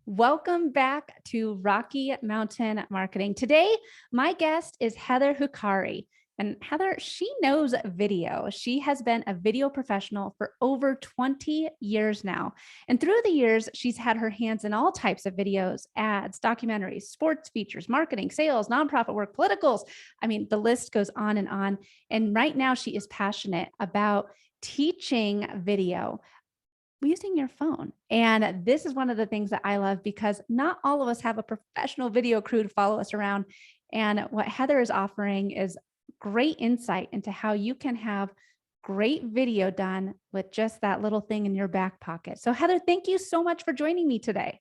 Welcome back to Rocky Mountain Marketing. Today, my guest is Heather Hukari. And Heather, she knows video. She has been a video professional for over 20 years now. And through the years, she's had her hands in all types of videos, ads, documentaries, sports features, marketing, sales, nonprofit work, politicals. I mean, the list goes on and on. And right now, she is passionate about teaching video using your phone. And this is one of the things that I love because not all of us have a professional video crew to follow us around. And what Heather is offering is great insight into how you can have great video done with just that little thing in your back pocket. So Heather, thank you so much for joining me today.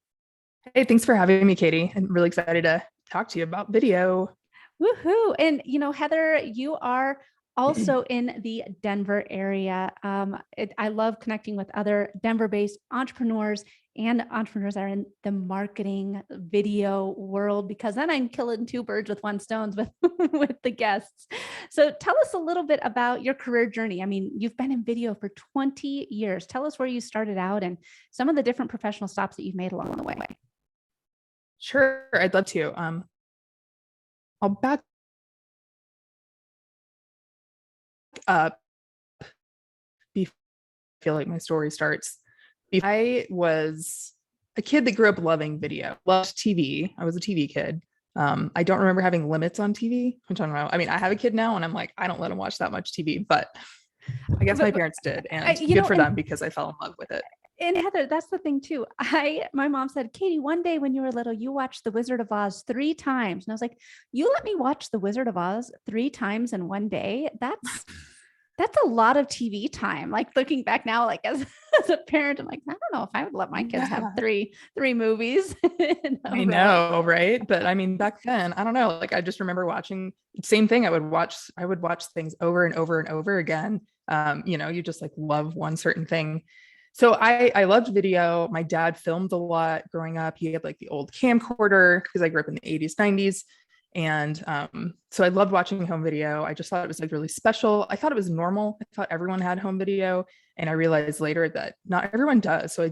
Hey, thanks for having me, Katie. I'm really excited to talk to you about video. Woohoo. And, Heather, you are also in the Denver area. I love connecting with other Denver-based entrepreneurs and entrepreneurs that are in the marketing video world, because then I'm killing two birds with one stone with, with the guests. So tell us a little bit about your career journey. I mean, you've been in video for 20 years. Tell us where you started out and some of the different professional stops that you've made along the way. Sure, I'd love to. I'll back up. I feel like my story starts. I was a kid that grew up loving video, loved TV. I was a TV kid. I don't remember having limits on TV, which I don't know. I mean, I have a kid now and I'm like, I don't let him watch that much TV, but I guess my parents did, and good for them because I fell in love with it. And Heather, that's the thing too. My mom said, Katie, one day when you were little, you watched The Wizard of Oz 3 times. And I was like, you let me watch The Wizard of Oz 3 times in one day? That's a lot of TV time. Like looking back now, like as a parent, I'm like, I don't know if I would let my kids have three movies. I know, right? But I mean, back then, I don't know. Like I just remember watching same thing. I would watch things over and over and over again. You just like love one certain thing. So I loved video. My dad filmed a lot growing up. He had like the old camcorder because I grew up in the 80s, 90s. And so I loved watching home video. I just thought it was like really special. I thought it was normal. I thought everyone had home video. And I realized later that not everyone does. So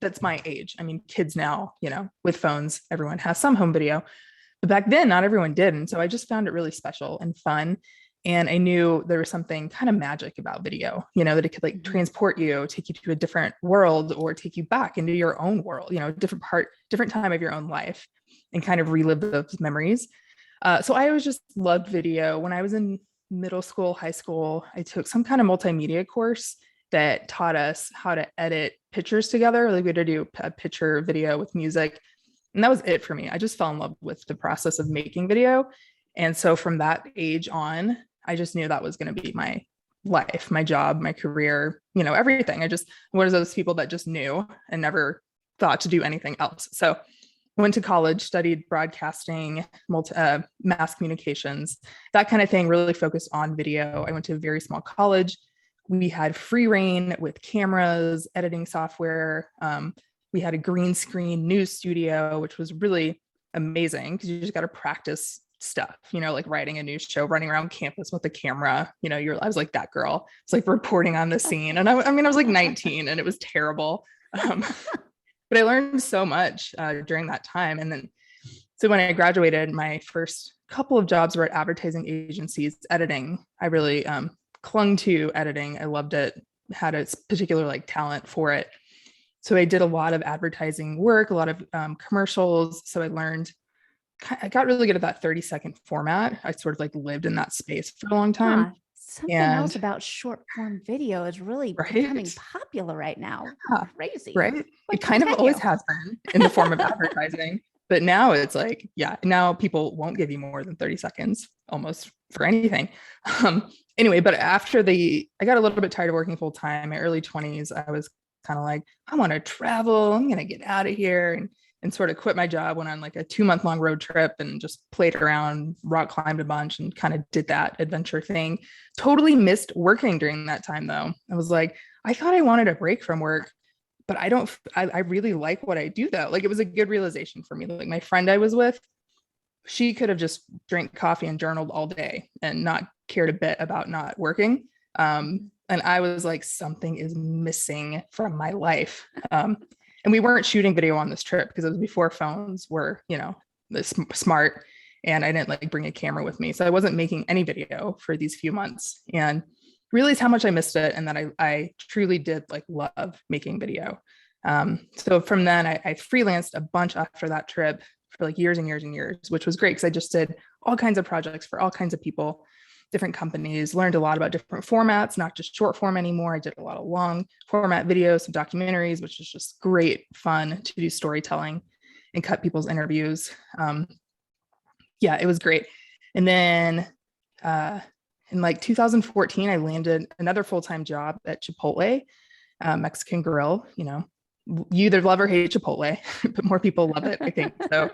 that's my age. I mean, kids now, with phones, everyone has some home video. But back then, not everyone did. And so I just found it really special and fun. And I knew there was something kind of magic about video, that it could like transport you, take you to a different world or take you back into your own world, different time of your own life and kind of relive those memories. So I always just loved video. When I was in middle school, high school, I took some kind of multimedia course that taught us how to edit pictures together. Like we had to do a picture video with music. And that was it for me. I just fell in love with the process of making video. And so from that age on, I just knew that was going to be my life, my job, my career, everything. I just was those people that just knew and never thought to do anything else. So I went to college, studied broadcasting, mass communications, that kind of thing, really focused on video. I went to a very small college. We had free reign with cameras, editing software. We had a green screen news studio, which was really amazing because you just got to practice stuff, like writing a news show, running around campus with a camera. I was like that girl. It's like reporting on the scene. And I was like 19 and it was terrible. But I learned so much during that time. And then, so when I graduated, my first couple of jobs were at advertising agencies, editing. I really clung to editing. I loved it, had a particular like talent for it. So I did a lot of advertising work, a lot of commercials. So I got really good at that 30-second format. I sort of like lived in that space for a long time. Something else about short form video is really becoming popular right now. Crazy. Right. It kind of always has been in the form of advertising, but now it's like, now people won't give you more than 30 seconds almost for anything. Anyway, but after I got a little bit tired of working full time. My early 20s, I was kind of like, I want to travel. I'm going to get out of here and sort of quit my job, went on like a 2-month-long road trip and just played around, rock climbed a bunch and kind of did that adventure thing. Totally missed working during that time though. I was like, I thought I wanted a break from work, but I really like what I do though. Like it was a good realization for me. Like my friend I was with, she could have just drank coffee and journaled all day and not cared a bit about not working. And I was like, something is missing from my life. And we weren't shooting video on this trip because it was before phones were, this smart, and I didn't like bring a camera with me. So I wasn't making any video for these few months, and realized how much I missed it. And that I truly did like love making video. So from then I freelanced a bunch after that trip for like years and years and years, which was great because I just did all kinds of projects for all kinds of people, different companies, learned a lot about different formats, not just short form anymore. I did a lot of long format videos, some documentaries, which is just great fun to do storytelling and cut people's interviews. Yeah, it was great. And then in like 2014, I landed another full-time job at Chipotle, Mexican grill. You either love or hate Chipotle, but more people love it, I think. So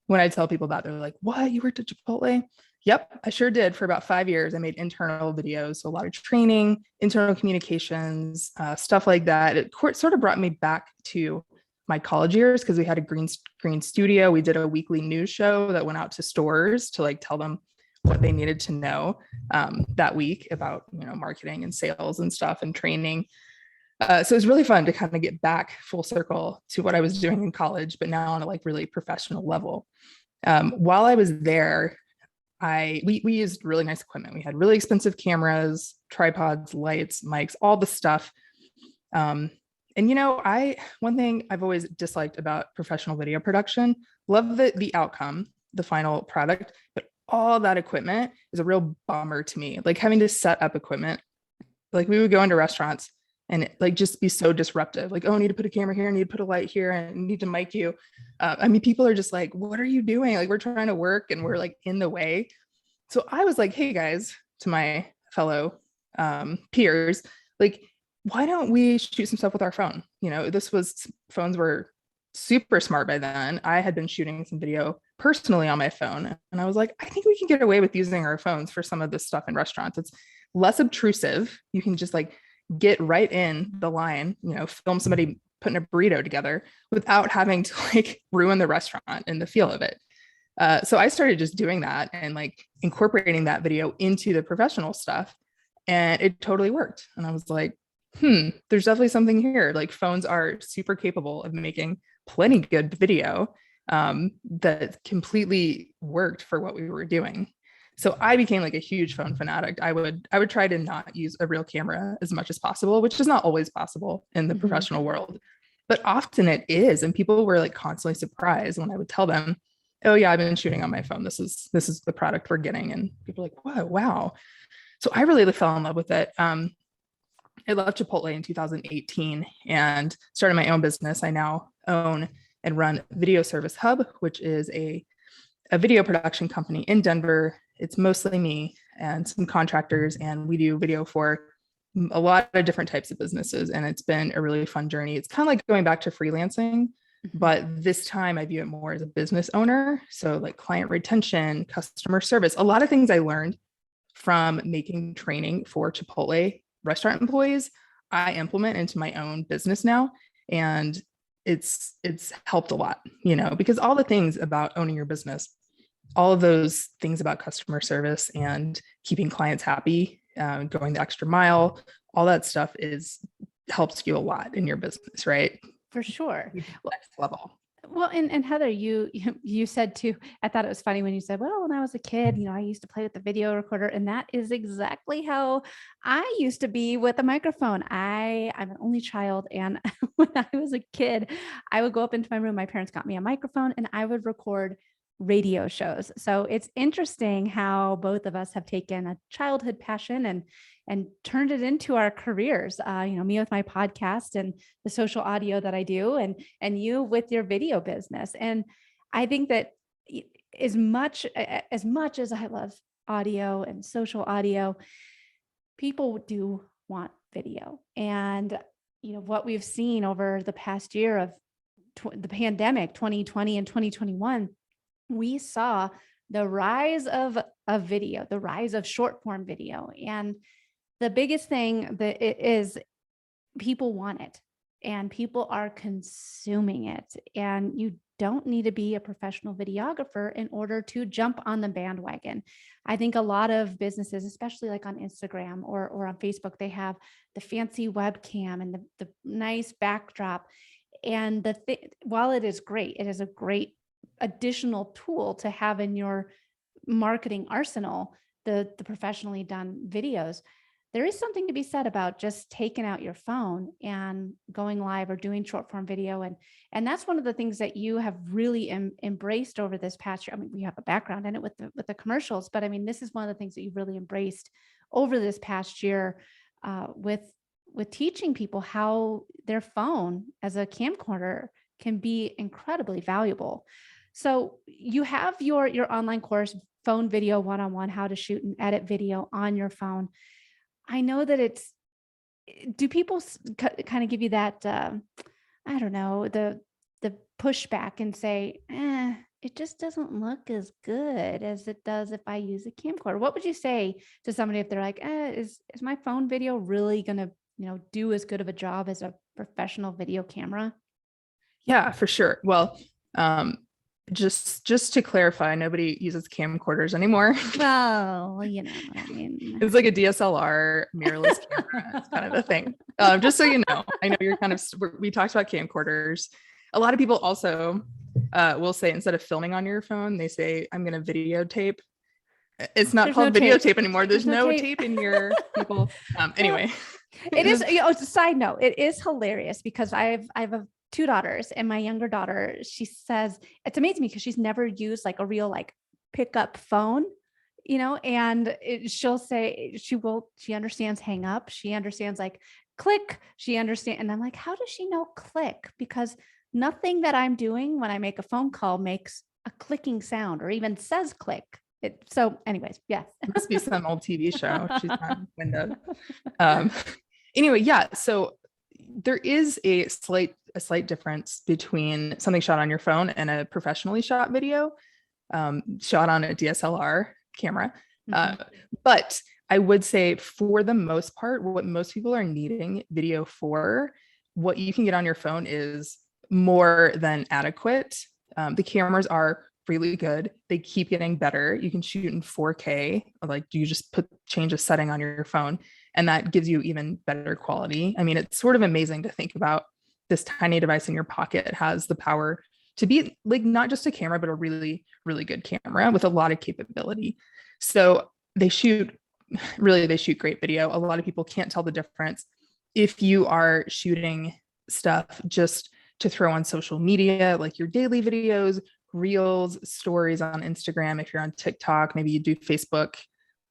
when I tell people that, they're like, what, you worked at Chipotle? Yep, I sure did for about 5 years. I made internal videos, so a lot of training, internal communications, stuff like that. It sort of brought me back to my college years because we had a green screen studio. We did a weekly news show that went out to stores to like tell them what they needed to know that week about marketing and sales and stuff and training. So it was really fun to kind of get back full circle to what I was doing in college, but now on a like really professional level. While I was there, we used really nice equipment. We had really expensive cameras, tripods, lights, mics, all the stuff. And one thing I've always disliked about professional video production, love the outcome, the final product, but all that equipment is a real bummer to me. Like having to set up equipment, like we would go into restaurants and it, like just be so disruptive. Like, oh, I need to put a camera here, I need to put a light here, and I need to mic you. People are just like, what are you doing? Like we're trying to work and we're like in the way. So I was like, hey guys, to my fellow peers, like, why don't we shoot some stuff with our phone? Phones were super smart by then. I had been shooting some video personally on my phone, and I was like, I think we can get away with using our phones for some of this stuff in restaurants. It's less obtrusive. You can just like get right in the line, film somebody putting a burrito together without having to like ruin the restaurant and the feel of it. So I started just doing that and like incorporating that video into the professional stuff, and it totally worked. And I was like, there's definitely something here. Like phones are super capable of making plenty good video that completely worked for what we were doing. So I became like a huge phone fanatic. I would try to not use a real camera as much as possible, which is not always possible in the professional world, but often it is. And people were like constantly surprised when I would tell them, oh yeah, I've been shooting on my phone. This is the product we're getting. And people are like, whoa, wow. So I really fell in love with it. I left Chipotle in 2018 and started my own business. I now own and run Video Service Hub, which is a video production company in Denver. It's mostly me and some contractors, and we do video for a lot of different types of businesses. And it's been a really fun journey. It's kind of like going back to freelancing, but this time I view it more as a business owner. So like client retention, customer service, a lot of things I learned from making training for Chipotle restaurant employees, I implement into my own business now. And it's helped a lot, because all the things about owning your business, all of those things about customer service and keeping clients happy, going the extra mile, all that stuff helps you a lot in your business, right? For sure. Next level. Well, and Heather, you said too, I thought it was funny when you said, well, when I was a kid, I used to play with the video recorder, and that is exactly how I used to be with a microphone. I'm an only child. And when I was a kid, I would go up into my room. My parents got me a microphone and I would record radio shows. So it's interesting how both of us have taken a childhood passion and turned it into our careers. Me with my podcast and the social audio that I do, and you with your video business. And I think that as much as I love audio and social audio, people do want video. And what we've seen over the past year of the pandemic, 2020 and 2021, we saw the rise of video, the rise of short form video. And the biggest thing that it is, people want it and people are consuming it. And you don't need to be a professional videographer in order to jump on the bandwagon. I think a lot of businesses, especially like on Instagram or on Facebook, they have the fancy webcam and the nice backdrop. And while it is great, it is a great additional tool to have in your marketing arsenal, the professionally done videos. There is something to be said about just taking out your phone and going live or doing short form video. And that's one of the things that you have really embraced over this past year. I mean, we have a background in it with the commercials, but I mean, this is one of the things that you've really embraced over this past year, with teaching people how their phone as a camcorder can be incredibly valuable. So you have your online course, Phone Video 101, how to shoot and edit video on your phone. I know that do people kind of give you that, I don't know, the pushback and say, it just doesn't look as good as it does if I use a camcorder? What would you say to somebody if they're like, is my phone video really going to, do as good of a job as a professional video camera? Yeah, for sure. Well, just to clarify, nobody uses camcorders anymore. Well, I mean, It's like a DSLR mirrorless camera. It's kind of the thing. Just so you know, I know you're we talked about camcorders. A lot of people also will say, instead of filming on your phone, they say, I'm going to videotape. It's not called videotape anymore. There's no tape in your people. Anyway. It is, it's a side note. It is hilarious because I have two daughters, and my younger daughter, she says, it's amazing because she's never used like a real like pickup phone, and she'll say she understands hang up. She understands like click. She understands. And I'm like, how does she know click? Because nothing that I'm doing when I make a phone call makes a clicking sound or even says click. So anyways, yeah. It must be some old TV show. She's on Windows. Anyway, yeah. So there is a slight difference between something shot on your phone and a professionally shot video, shot on a DSLR camera. Mm-hmm. But I would say, for the most part, what most people are needing video for, what you can get on your phone is more than adequate. The cameras are really good. They keep getting better. You can shoot in 4K, like you just change a setting on your phone, and that gives you even better quality. I mean, it's sort of amazing to think about this tiny device in your pocket has the power to be like not just a camera, but a really, really good camera with a lot of capability. So they shoot great video. A lot of people can't tell the difference if you are shooting stuff just to throw on social media, like your daily videos, reels, stories on Instagram. If you're on TikTok, maybe you do Facebook,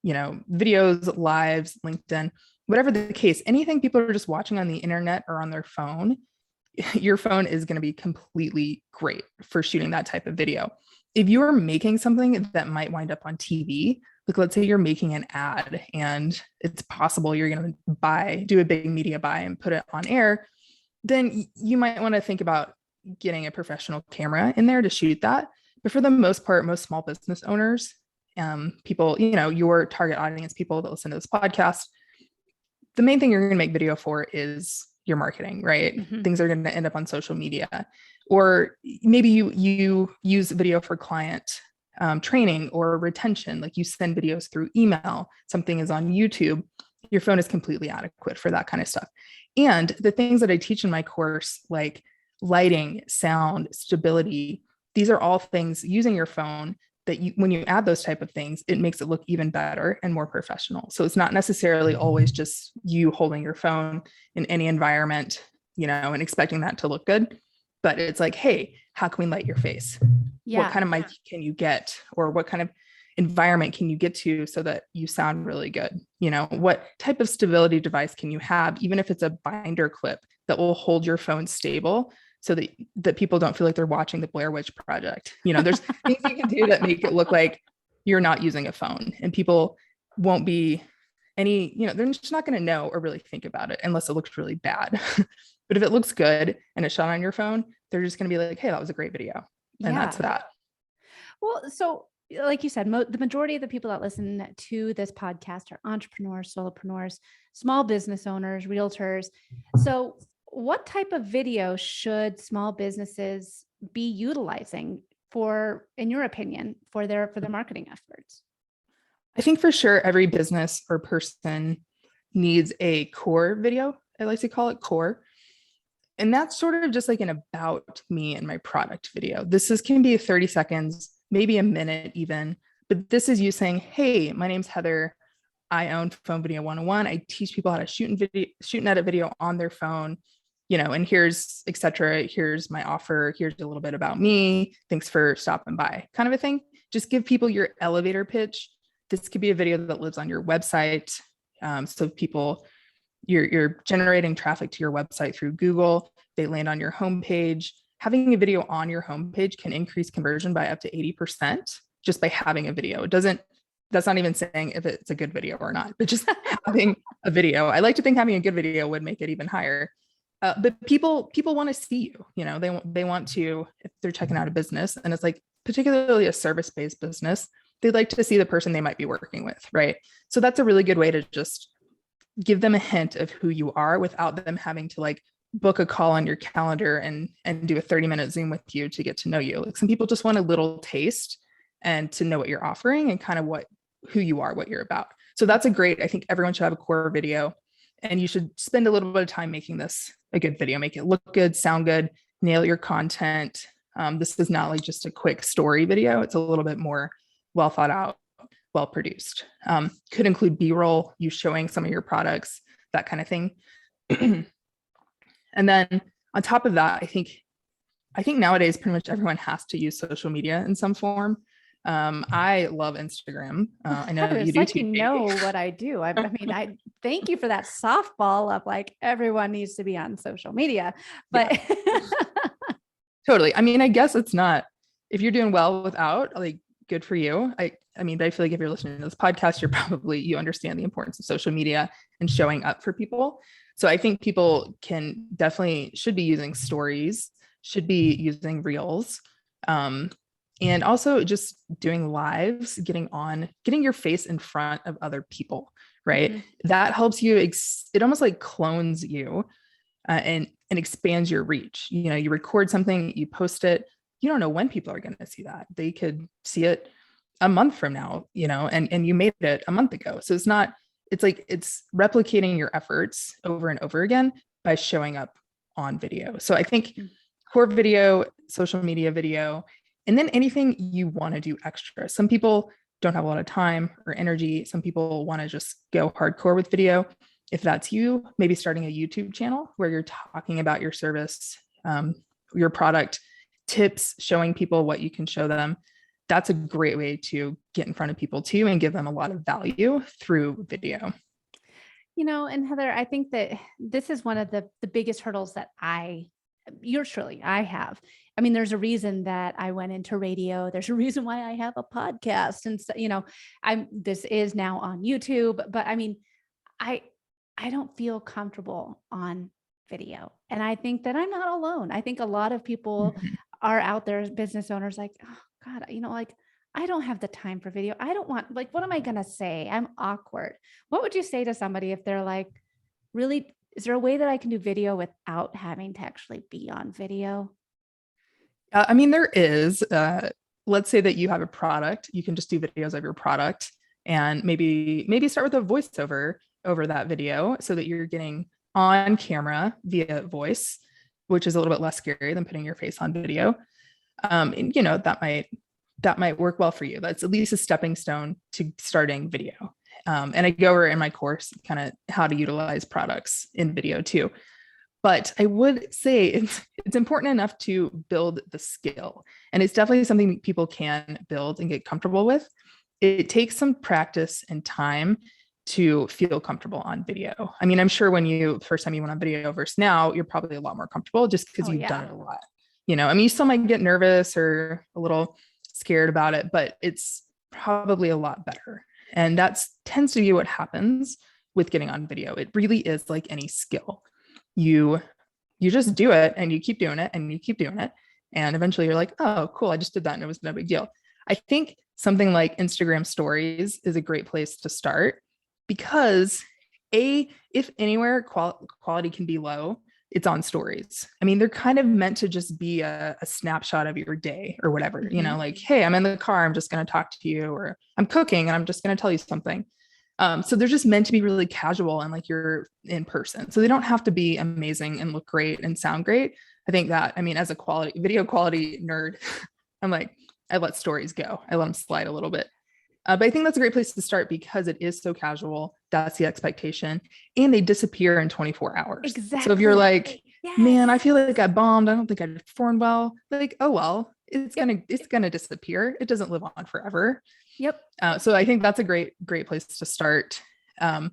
videos, lives, LinkedIn, whatever the case, anything people are just watching on the internet or on their phone, your phone is going to be completely great for shooting that type of video. If you're making something that might wind up on TV, like let's say you're making an ad and it's possible you're going to do a big media buy and put it on air, then you might want to think about getting a professional camera in there to shoot that. But for the most part, most small business owners, people, your target audience, people that listen to this podcast, the main thing you're going to make video for is your marketing, right? Mm-hmm. Things are going to end up on social media, or maybe you use video for client training or retention, like you send videos through email, something is on YouTube. Your phone is completely adequate for that kind of stuff. And the things that I teach in my course, like lighting, sound, stability, these are all things using your phone that when you add those type of things, it makes it look even better and more professional. So it's not necessarily always just you holding your phone in any environment, and expecting that to look good, but it's like, hey, how can we light your face? Yeah. What kind of mic can you get, or what kind of environment can you get to so that you sound really good? What type of stability device can you have, even if it's a binder clip that will hold your phone stable, so that people don't feel like they're watching the Blair Witch Project. There's things you can do that make it look like you're not using a phone, and people won't be they're just not going to know or really think about it unless it looks really bad. But if it looks good and it's shot on your phone, they're just going to be like, hey, that was a great video. And that's that. Well, so like you said, the majority of the people that listen to this podcast are entrepreneurs, solopreneurs, small business owners, realtors. So what type of video should small businesses be utilizing in your opinion, for their marketing efforts? I think for sure every business or person needs a core video. I like to call it core. And that's sort of just like an about me and my product video. Can be 30 seconds, maybe a minute even, but this is you saying, hey, my name's Heather. I own Phone Video 101. I teach people how to shoot and edit video on their phone, and here's etc. Here's my offer. Here's a little bit about me. Thanks for stopping by, kind of a thing. Just give people your elevator pitch. This could be a video that lives on your website. So people, you're generating traffic to your website through Google. They land on your homepage. Having a video on your homepage can increase conversion by up to 80% just by having a video. That's not even saying if it's a good video or not, but just having a video. I like to think having a good video would make it even higher. But people want to see you. They want to, if they're checking out a business, and it's like particularly a service-based business, they'd like to see the person they might be working with, right? So that's a really good way to just give them a hint of who you are without them having to like book a call on your calendar and do a 30-minute Zoom with you to get to know you. Like some people just want a little taste and to know what you're offering and kind of who you are, what you're about. So that's I think everyone should have a core video, and you should spend a little bit of time making this a good video, make it look good, sound good, nail your content. This is not like just a quick story video. It's a little bit more well thought out, well produced. Could include B-roll, you showing some of your products, that kind of thing. And then on top of that, I think nowadays pretty much everyone has to use social media in some form. I love Instagram. I know you do too. You know what I do. I mean, I thank you for that softball of like everyone needs to be on social media, but yeah. Totally. I mean, I guess it's not, if you're doing well without, like, good for you. I mean, but I feel like if you're listening to this podcast, you understand the importance of social media and showing up for people. So I think people should be using stories, should be using reels, and also just doing lives, getting your face in front of other people, right? Mm-hmm. That helps you. It almost like clones you and expands your reach. You record something, you post it. You don't know when people are going to see that. They could see it a month from now, and you made it a month ago. So it's replicating your efforts over and over again by showing up on video. So I think core video, social media video, and then anything you want to do extra. Some people don't have a lot of time or energy. Some people want to just go hardcore with video. If that's you, maybe starting a YouTube channel where you're talking about your service, your product, tips, showing people what you can show them. That's a great way to get in front of people too and give them a lot of value through video. And Heather, I think that this is one of the biggest hurdles that I have. I mean, there's a reason that I went into radio. There's a reason why I have a podcast. And so, this is now on YouTube, but I mean, I don't feel comfortable on video. And I think that I'm not alone. I think a lot of people are out there as business owners like, oh God, like I don't have the time for video. I don't want, like, what am I going to say? I'm awkward. What would you say to somebody if they're like, really, is there a way that I can do video without having to actually be on video? I mean, there is. Let's say that you have a product. You can just do videos of your product and maybe start with a voiceover over that video so that you're getting on camera via voice, which is a little bit less scary than putting your face on video. And that might work well for you. That's at least a stepping stone to starting video. And I go over in my course kind of how to utilize products in video too. But I would say it's important enough to build the skill. And it's definitely something that people can build and get comfortable with. It takes some practice and time to feel comfortable on video. I mean, I'm sure when first time you went on video versus now, you're probably a lot more comfortable just because you've done it a lot. I mean, you still might get nervous or a little scared about it, but it's probably a lot better. And that tends to be what happens with getting on video. It really is like any skill. You just do it and you keep doing it and you keep doing it. And eventually you're like, oh, cool, I just did that and it was no big deal. I think something like Instagram stories is a great place to start because if anywhere quality can be low, it's on stories. I mean, they're kind of meant to just be a snapshot of your day or whatever, like, hey, I'm in the car, I'm just going to talk to you, or I'm cooking and I'm just going to tell you something. So they're just meant to be really casual and like you're in person. So they don't have to be amazing and look great and sound great. I think that, I mean, as a video quality nerd, I'm like, I let stories go. I let them slide a little bit. But I think that's a great place to start because it is so casual. That's the expectation. And they disappear in 24 hours. Exactly. So if you're like, yes. man, I feel like I bombed. I don't think I performed well. Like, oh, well, it's gonna disappear. It doesn't live on forever. Yep. So I think that's a great place to start. I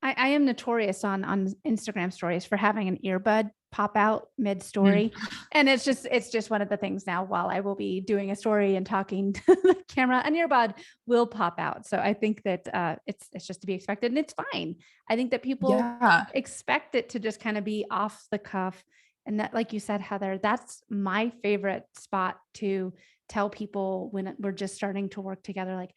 am notorious on Instagram stories for having an earbud pop out mid story. And it's just one of the things now, while I will be doing a story and talking to the camera, an earbud will pop out. So I think that it's just to be expected, and it's fine. I think that people expect it to just kind of be off the cuff. And that, like you said, Heather, that's my favorite spot to tell people when we're just starting to work together. Like,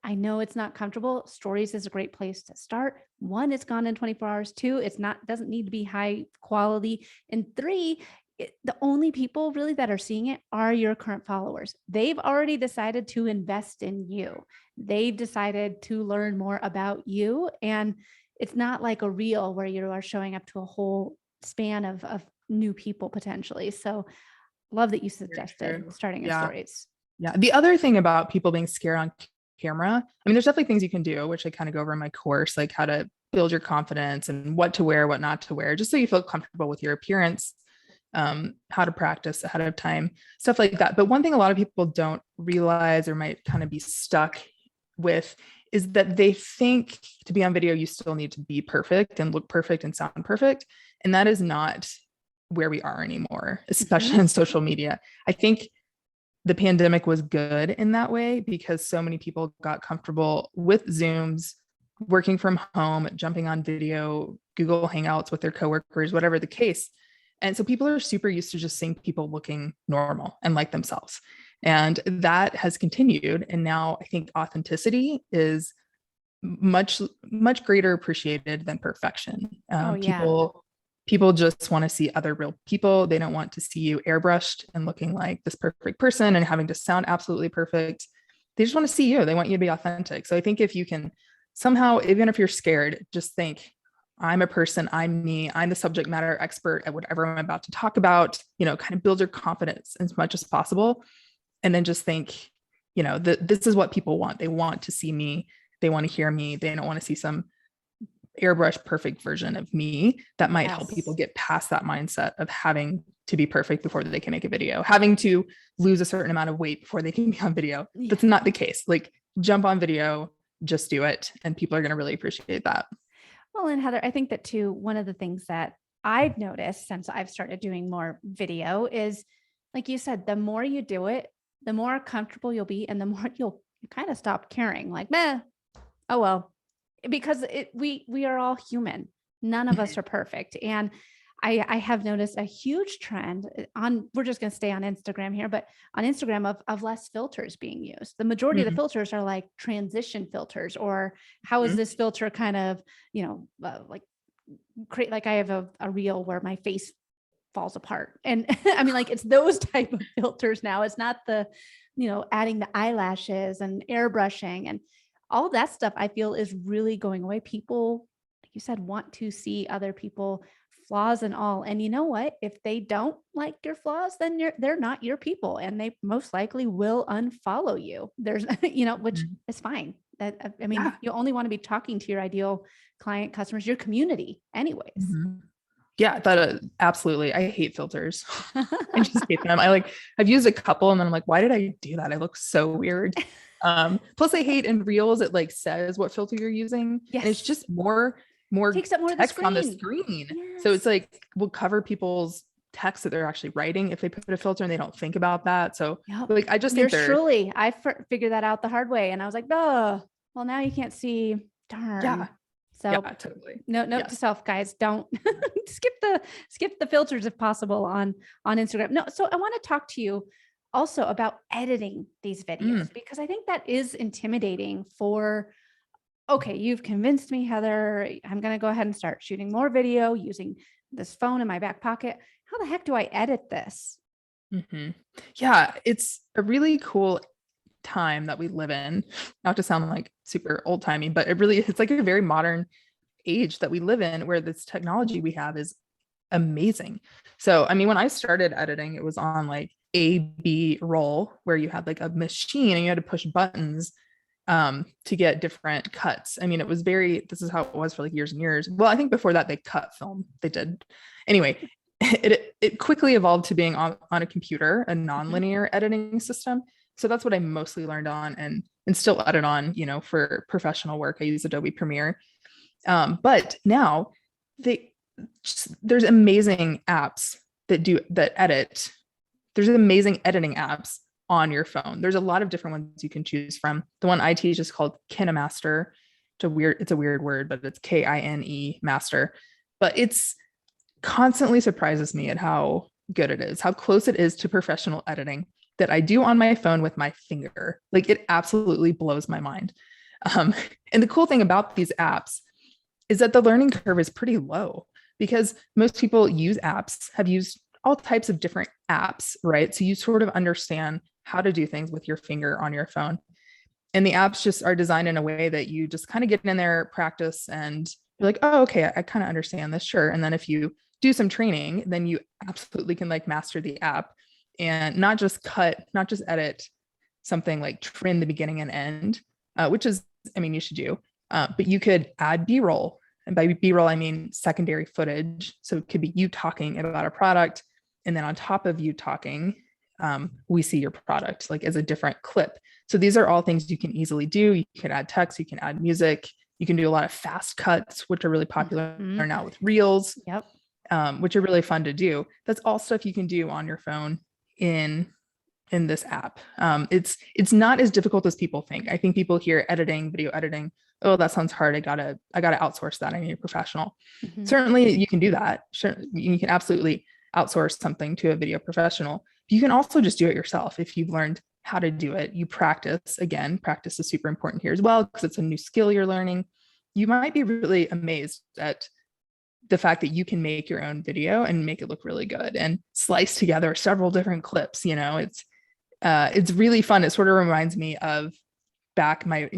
I know it's not comfortable. Stories is a great place to start. One, it's gone in 24 hours. Two, doesn't need to be high quality. And three, the only people really that are seeing it are your current followers. They've already decided to invest in you. They've decided to learn more about you. And it's not like a reel where you are showing up to a whole span of new people potentially. So love that you suggested starting in stories. Yeah. The other thing about people being scared on camera, I mean, there's definitely things you can do, which I kind of go over in my course, like how to build your confidence and what to wear, what not to wear, just so you feel comfortable with your appearance, how to practice ahead of time, stuff like that. But one thing a lot of people don't realize or might kind of be stuck with is that they think to be on video, you still need to be perfect and look perfect and sound perfect. And that is not where we are anymore, especially in social media. I think the pandemic was good in that way because so many people got comfortable with Zooms, working from home, jumping on video, Google Hangouts with their coworkers, whatever the case. And so people are super used to just seeing people looking normal and like themselves. And that has continued. And now I think authenticity is much, much greater appreciated than perfection. People just want to see other real people. They don't want to see you airbrushed and looking like this perfect person and having to sound absolutely perfect. They just want to see you. They want you to be authentic. So I think if you can somehow, even if you're scared, just think, I'm a person, I'm me, I'm the subject matter expert at whatever I'm about to talk about, kind of build your confidence as much as possible. And then just think, this is what people want. They want to see me. They want to hear me. They don't want to see some airbrush perfect version of me. That might help people get past that mindset of having to be perfect before they can make a video, having to lose a certain amount of weight before they can be on video. That's not the case. Like, jump on video, just do it. And people are going to really appreciate that. Well, and Heather, I think that too, one of the things that I've noticed since I've started doing more video is, like you said, the more you do it, the more comfortable you'll be and the more you'll kind of stop caring. Like, meh, oh, well, because we are all human. None of us are perfect. And I have noticed a huge trend we're just going to stay on Instagram here, but on Instagram of less filters being used. The majority of the filters are like transition filters, or how is this filter kind of, create, like I have a reel where my face falls apart. And I mean, like, it's those type of filters now. It's not the, adding the eyelashes and airbrushing and all that stuff. I feel is really going away. People, like you said, want to see other people, flaws and all. And you know what? If they don't like your flaws, then they're not your people, and they most likely will unfollow you. There's, which is fine. That, I mean, you only want to be talking to your ideal client, customers, your community anyways. Yeah, that absolutely. I hate filters. I just hate them. I've used a couple and then I'm like, why did I do that? I look so weird. Plus I hate in reels, it like says what filter you're using. Yes. And it's just more takes up more text of on the screen. Yes. So it's like, we'll cover people's text that they're actually writing if they put a filter and they don't think about that. So like, I just think truly, I figured that out the hard way. And I was like, oh, well, now you can't see. Darn. Yeah. So totally. Note to self, guys, don't skip the filters if possible on Instagram. No. So I want to talk to you also about editing these videos, because I think that is intimidating for, okay, you've convinced me, Heather, I'm going to go ahead and start shooting more video using this phone in my back pocket. How the heck do I edit this? Yeah, it's a really cool time that we live in, not to sound like super old timey, but it's like a very modern age that we live in where this technology we have is amazing. So, I mean, when I started editing, it was on like A/B roll where you had like a machine and you had to push buttons to get different cuts. I mean, this is how it was for like years and years. Well, I think before that they cut film. They did. Anyway, it quickly evolved to being on a computer, a nonlinear editing system. So that's what I mostly learned on and still edit on, for professional work. I use Adobe Premiere. But now there's amazing apps that edit. There's amazing editing apps on your phone. There's a lot of different ones you can choose from. The one I teach is called Kinemaster. It's a weird word, but it's Kine master. But it's constantly surprises me at how good it is, how close it is to professional editing that I do on my phone with my finger. Like it absolutely blows my mind. And the cool thing about these apps is that the learning curve is pretty low because most people have used all types of different apps, right? So you sort of understand how to do things with your finger on your phone. And the apps just are designed in a way that you just kind of get in there, practice, and you're like, oh, okay, I kind of understand this, sure. And then if you do some training, then you absolutely can like master the app and not just edit something like trim the beginning and end, which is, I mean, you should do, but you could add B-roll. And by B-roll, I mean secondary footage. So it could be you talking about a product. And then on top of you talking, we see your product like as a different clip. So these are all things you can easily do. You can add text, you can add music, you can do a lot of fast cuts, which are really popular now with reels, which are really fun to do. That's all stuff you can do on your phone in this app. It's not as difficult as people think. I think people hear video editing, oh, that sounds hard. I gotta outsource that. I need a professional. Certainly you can do that. Sure, you can absolutely outsource something to a video professional. You can also just do it yourself. If you've learned how to do it, you practice. Again, practice is super important here as well, because it's a new skill you're learning. You might be really amazed at the fact that you can make your own video and make it look really good and slice together several different clips. It's really fun. It sort of reminds me of back my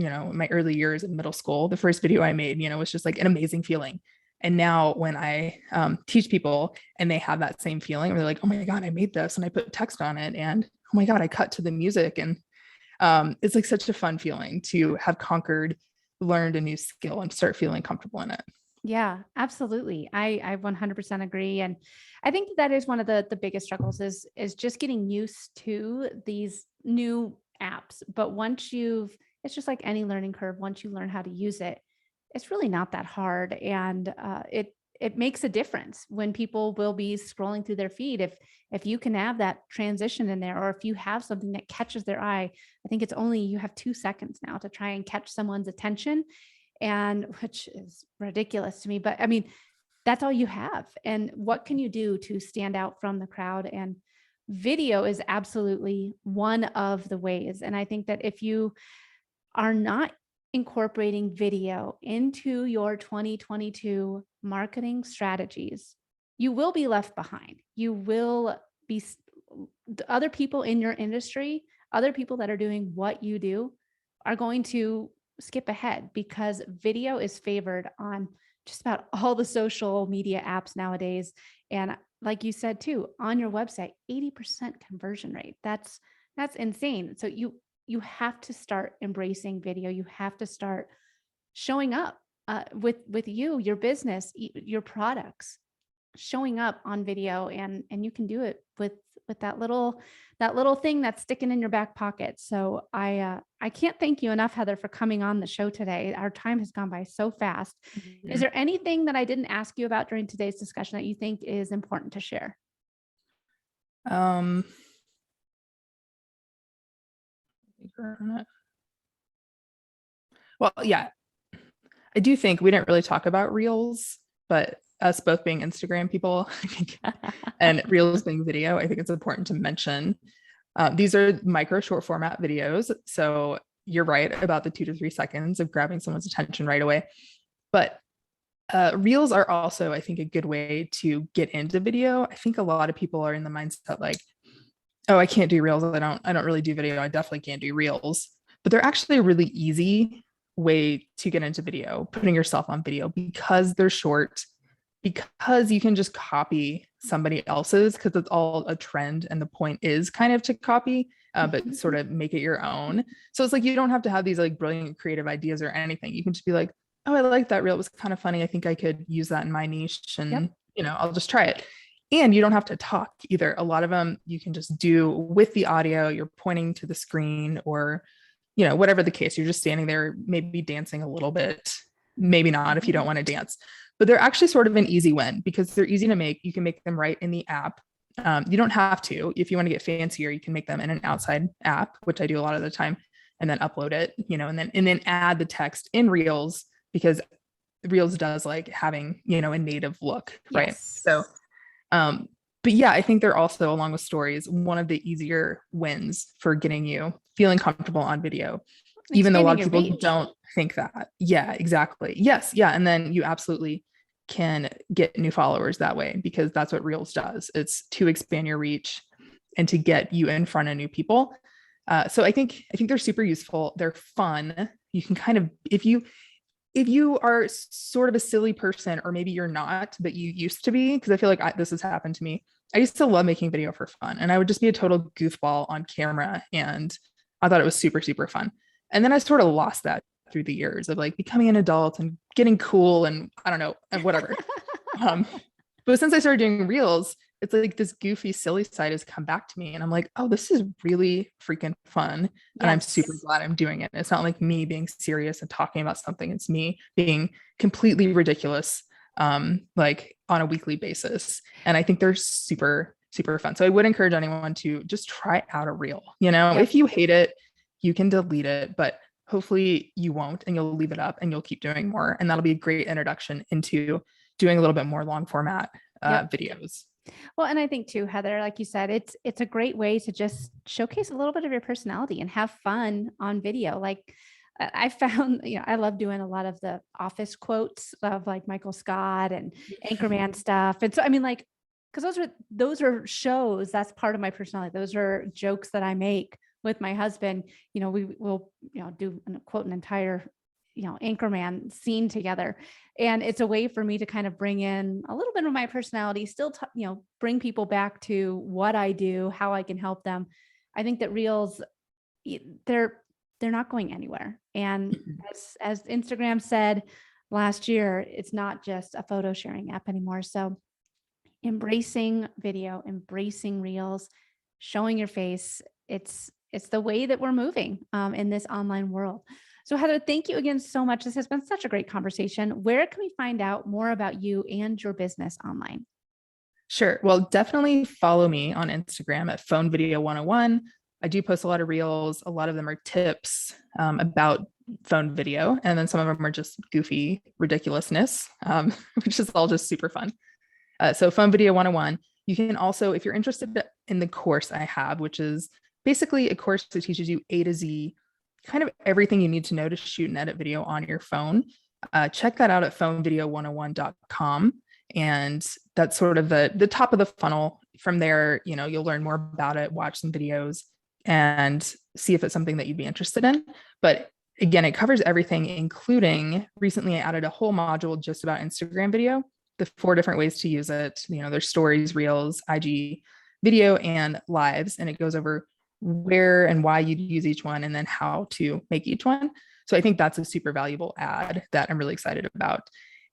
early years in middle school. The first video I made, was just like an amazing feeling. And now when I teach people and they have that same feeling, they're like, oh my God, I made this and I put text on it. And oh my God, I cut to the music. And it's like such a fun feeling to have learned a new skill and start feeling comfortable in it. Yeah, absolutely. I 100% agree. And I think that is one of the biggest struggles is just getting used to these new apps. But it's just like any learning curve. Once you learn how to use it, it's really not that hard. And it makes a difference when people will be scrolling through their feed. If you can have that transition in there, or if you have something that catches their eye, I think you have 2 seconds now to try and catch someone's attention. And which is ridiculous to me, but I mean, that's all you have. And what can you do to stand out from the crowd? And video is absolutely one of the ways. And I think that if you are not incorporating video into your 2022 marketing strategies, you will be left behind. You will be other people in your industry, other people that are doing what you do are going to skip ahead because video is favored on just about all the social media apps nowadays. And like you said too, on your website, 80% conversion rate. That's insane. So you have to start embracing video. You have to start showing up with your business, your products, showing up on video, and you can do it with that little thing that's sticking in your back pocket. So I can't thank you enough, Heather, for coming on the show today. Our time has gone by so fast. Mm-hmm. Is there anything that I didn't ask you about during today's discussion that you think is important to share? Well, yeah, I do think we didn't really talk about Reels, but us both being Instagram people, I think, and Reels being video, I think it's important to mention. These are micro short format videos. So you're right about the 2 to 3 seconds of grabbing someone's attention right away. But Reels are also, I think, a good way to get into video. I think a lot of people are in the mindset like, Oh, I can't do reels. I don't really do video. I definitely can't do reels, but they're actually a really easy way to get into video, putting yourself on video because they're short, because you can just copy somebody else's because it's all a trend. And the point is kind of to copy, but sort of make it your own. So it's like, you don't have to have these like brilliant creative ideas or anything. You can just be like, oh, I like that reel. It was kind of funny. I think I could use that in my niche and, Yep. I'll just try it. And you don't have to talk either. A lot of them you can just do with the audio. You're pointing to the screen or, whatever the case, you're just standing there, maybe dancing a little bit, maybe not if you don't want to dance. But they're actually sort of an easy win because they're easy to make. You can make them right in the app. You don't have to. If you want to get fancier, you can make them in an outside app, which I do a lot of the time, and then upload it, and then add the text in Reels because Reels does like having, a native look, right? Yes. So but yeah, I think they're also, along with stories, one of the easier wins for getting you feeling comfortable on video, even though a Expanding lot of your people reach. don't think that. Yeah, exactly. Yes. Yeah. And then you absolutely can get new followers that way because that's what Reels does. It's to expand your reach and to get you in front of new people. So I think they're super useful. They're fun. You can kind of, if you are sort of a silly person, or maybe you're not, but you used to be, because I feel like this has happened to me. I used to love making video for fun, and I would just be a total goofball on camera, and I thought it was super, super fun. And then I sort of lost that through the years of like becoming an adult and getting cool, and I don't know, and whatever. um, but since I started doing reels, it's like this goofy, silly side has come back to me. And I'm like, oh, this is really freaking fun. And I'm super Yes. glad I'm doing it. It's not like me being serious and talking about something. It's me being completely ridiculous, like on a weekly basis. And I think they're super, super fun. So I would encourage anyone to just try out a reel. Yep. If you hate it, you can delete it, but hopefully you won't, and you'll leave it up and you'll keep doing more. And that'll be a great introduction into doing a little bit more long format Yep. videos. Well, and I think too, Heather, like you said, it's a great way to just showcase a little bit of your personality and have fun on video. Like I found, I love doing a lot of the office quotes of like Michael Scott and Anchorman stuff. And so, I mean, like, because those are shows, that's part of my personality. Those are jokes that I make with my husband. We will, do quote an entire, Anchorman scene together. And it's a way for me to kind of bring in a little bit of my personality, still, bring people back to what I do, how I can help them. I think that reels, they're not going anywhere. And as Instagram said last year, it's not just a photo sharing app anymore. So embracing video, embracing reels, showing your face, it's the way that we're moving in this online world. So Heather, thank you again so much. This has been such a great conversation. Where can we find out more about you and your business online? Sure. Well, definitely follow me on Instagram at Phone Video 101. I do post a lot of reels. A lot of them are tips about phone video. And then some of them are just goofy ridiculousness, which is all just super fun. So Phone Video 101. You can also, if you're interested in the course I have, which is basically a course that teaches you A to Z, kind of everything you need to know to shoot and edit video on your phone. Check that out at phonevideo101.com. And that's sort of the top of the funnel. From there, you'll learn more about it, watch some videos, and see if it's something that you'd be interested in. But again, it covers everything, including recently I added a whole module just about Instagram video, the 4 different ways to use it. There's stories, reels, IG video, and lives. And it goes over where and why you'd use each one and then how to make each one. So I think that's a super valuable add that I'm really excited about.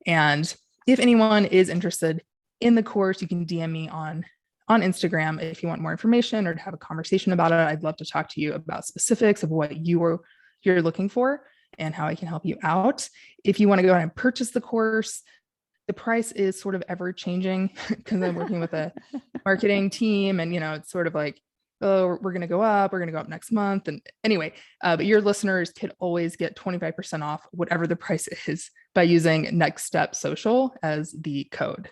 And if anyone is interested in the course, you can DM me on Instagram if you want more information or to have a conversation about it. I'd love to talk to you about specifics of what you're looking for and how I can help you out. If you want to go ahead and purchase the course, the price is sort of ever changing because I'm working with a marketing team, and it's sort of like, oh, we're going to go up next month. And anyway, but your listeners could always get 25% off whatever the price is by using Next Step Social as the code.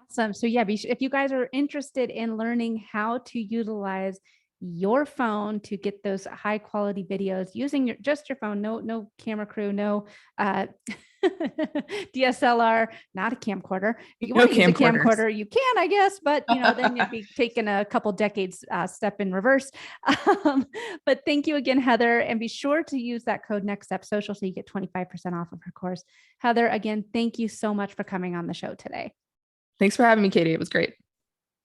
Awesome. So yeah, if you guys are interested in learning how to utilize your phone to get those high quality videos using just your phone, no camera crew, no DSLR, not a camcorder. If you No want to use a camcorders. camcorder, you can, I guess, but then you'd be taking a couple decades step in reverse. But thank you again, Heather, and be sure to use that code NextStepSocial so you get 25% off of her course. Heather, again, thank you so much for coming on the show today. Thanks for having me, Katie. It was great.